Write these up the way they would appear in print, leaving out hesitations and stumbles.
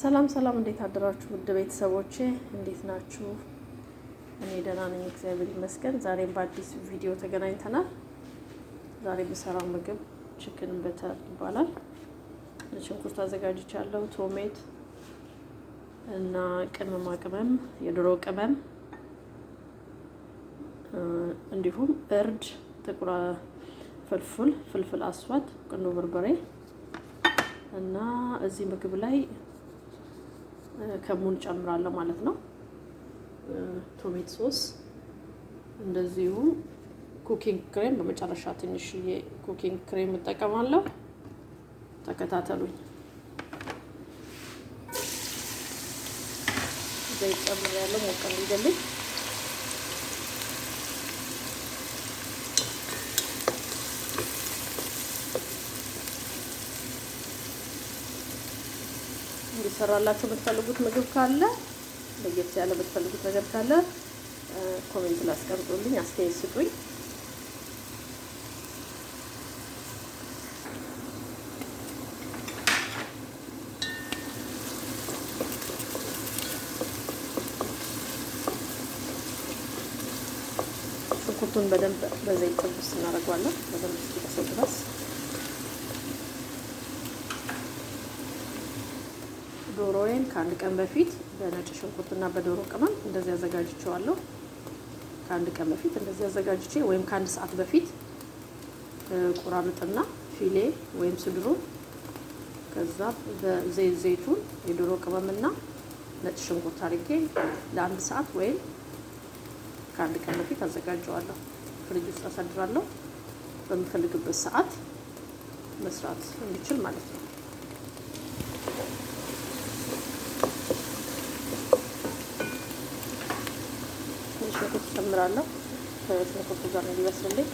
ሰላም ሰላም፣ እንዴት አደራችሁ ውድ ቤተሰቦቼ? እንዴት ናችሁ? እኔ ደህና ነኝ፣ እግዚአብሔር ይመስገን። ዛሬም በአዲስ ቪዲዮ ተገናኝተናል። ዛሬ የምሰራው ምግብ ቺክን በተር ይባላል። ሽንኩርት አዘጋጅቻለሁ፣ ቶሜት እና ቅመማ ቅመም፣ የዶሮ ቅመም እንዲሁም እርድ፣ ጥቁር ፍልፍል አስዋድ፣ ቁንዶ በርበሬ እና እዚህ ምግብ ላይ ከሙን ጨምራለሁ ማለት ነው። ቶሜት ሶስ እንደዚሁ ኩኪንግ ክሬም፣ በመጨረሻ ትንሽዬ ኩኪንግ ክሬም እጠቀማለሁ። ተከታተሉኝ። ዘይት ጨምሬያለሁ ሞቅ እንዲልልኝ። እንዲሰራላችሁ የምትፈልጉት ምግብ ካለ ለየት ያለ የምትፈልጉት ነገር ካለ ኮሜንት ላይ አስቀምጡልኝ፣ አስተያየት ስጡኝ። ሽንኩርቱን በደንብ በዘይት ጥብስ እናደርገዋለን በደንብ እስኪበስል ድረስ። ዶሮዬን ከአንድ ቀን በፊት በነጭ ሽንኩርትና በዶሮ ቅመም እንደዚህ አዘጋጅቼዋለሁ። ከአንድ ቀን በፊት እንደዚህ አዘጋጅቼ ወይም ከአንድ ሰዓት በፊት ቁራርጥና ፊሌ ወይም ስድሩን ከዛ ዘይቱን የዶሮ ቅመምና ነጭ ሽንኩርት አድርጌ ለአንድ ሰዓት ወይም ከአንድ ቀን በፊት አዘጋጀዋለሁ። ፍሪጅ ውስጥ አሳድራለሁ፣ በምፈልግበት ሰዓት መስራት እንዲችል ማለት ነው። ሽንኩርት ጨምራለሁ ከሽንኩርቱ ጋር እንዲበስልልኝ።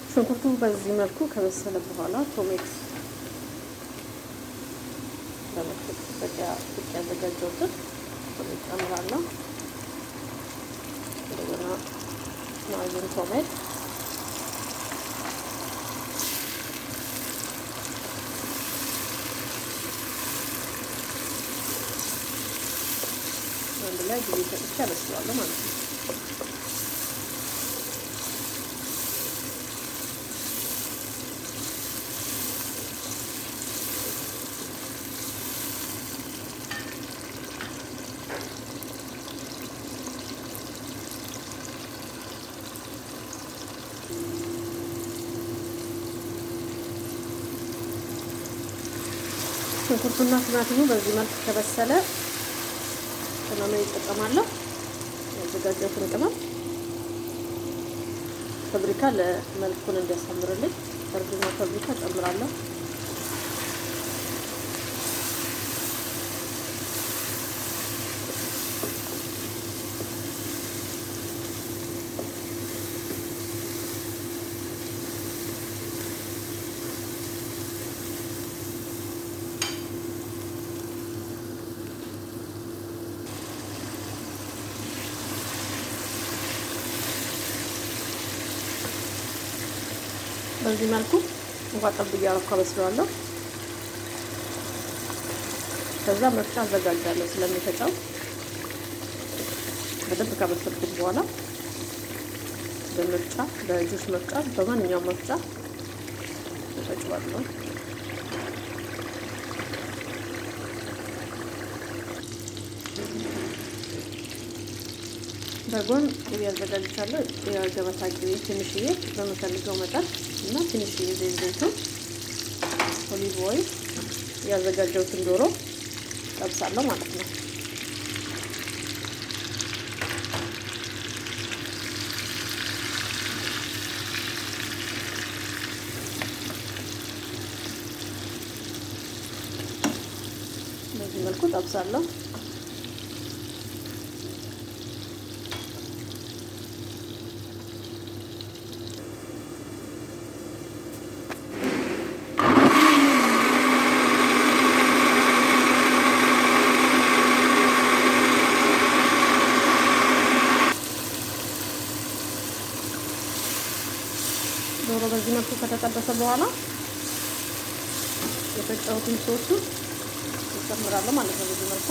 ሽንኩርቱ በዚህ መልኩ ከበሰለ በኋላ ቶሜት በመክተፊያ ያዘጋጀሁትን ቶሜት ጨምራለሁ። እንደገና ማዕዘን ቶሜት አንድ ላይ ጊዜ ሰጥቼ አበስለዋለሁ ማለት ነው። ሽንኩርቱና ቲማቲሙ በዚህ መልክ ከበሰለ ቅመም እጠቀማለሁ። ያዘጋጀሁትን ቅመም ፋብሪካ ለመልኩን እንዲያሳምርልኝ እርድና ፋብሪካ ጨምራለሁ። በዚህ መልኩ ውሃ ጠብ እያደረኩ አበስለዋለሁ። ከዛ መፍጫ አዘጋጃለሁ ስለሚፈጫው። በደንብ ካበሰልኩት በኋላ በመፍጫ በጁስ መፍጫ በማንኛውም መፍጫ እፈጨዋለሁ። በጎን ቅቤ አዘጋጅቻለሁ። የገበታ ቅቤ ትንሽዬ በምፈልገው መጠን እና ትንሽዬ ዘይቱን፣ ኦሊቭ ኦይል፣ ያዘጋጀሁትን ዶሮ ጠብሳለሁ ማለት ነው። በዚህ መልኩ ጠብሳለሁ። ከተጠበሰ በኋላ የፈጨሁትን ሶሱን እጨምራለሁ ማለት ነው። በዚህ መልኩ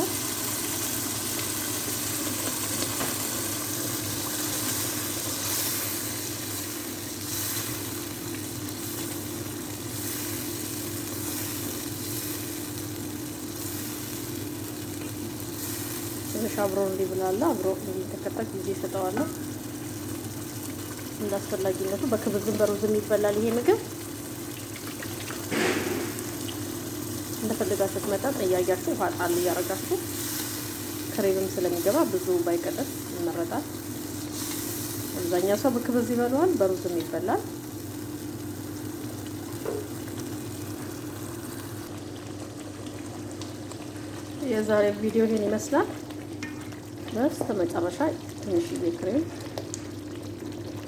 ትንሽ አብሮ እንዲብላላ አብሮ እንዲተከተክ ጊዜ እሰጠዋለሁ። እንዳስፈላጊነቱ በክብዝም በሩዝም ይበላል ይሄ ምግብ። እንደፈለጋችሁት መጠን እያያችሁ ውሃ ጣል እያደረጋችሁ ክሬምም ስለሚገባ ብዙ ባይቀጥል ይመረጣል። አብዛኛው ሰው በክብዝ ይበላዋል፣ በሩዝም ይበላል። የዛሬ ቪዲዮ ይሄን ይመስላል። በስተመጨረሻ ትንሽዬ ክሬም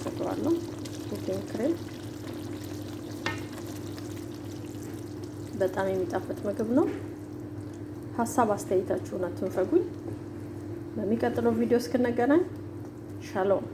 ሰጥቷለሁ። ኩኪንግ ክሬም በጣም የሚጣፍጥ ምግብ ነው። ሀሳብ አስተያየታችሁን አትንፈጉኝ። በሚቀጥለው ቪዲዮ እስክንገናኝ ሻሎም።